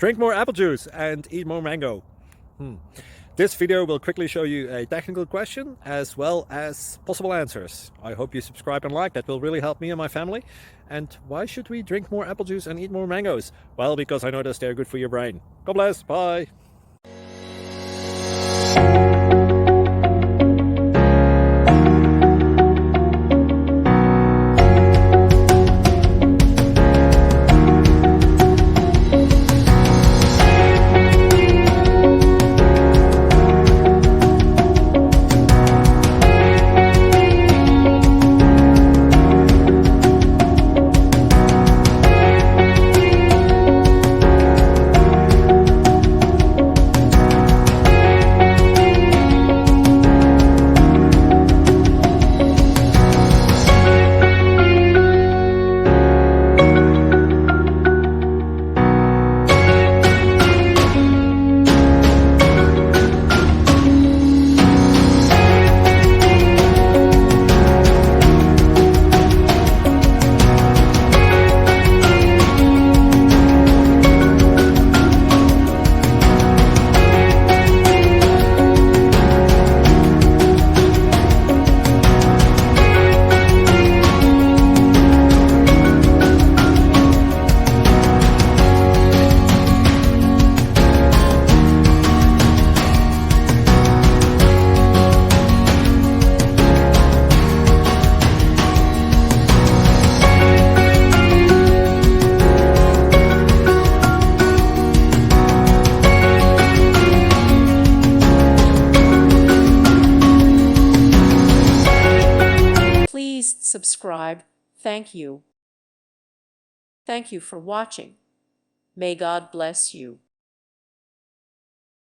Drink more apple juice and eat more mango. This video will quickly show you a technical question as well as possible answers. I hope you subscribe and like, that will really help me and my family. And why should we drink more apple juice and eat more mangoes? Well, because I noticed they're good for your brain. God bless, bye! Please subscribe. Thank you. Thank you for watching. May God bless you.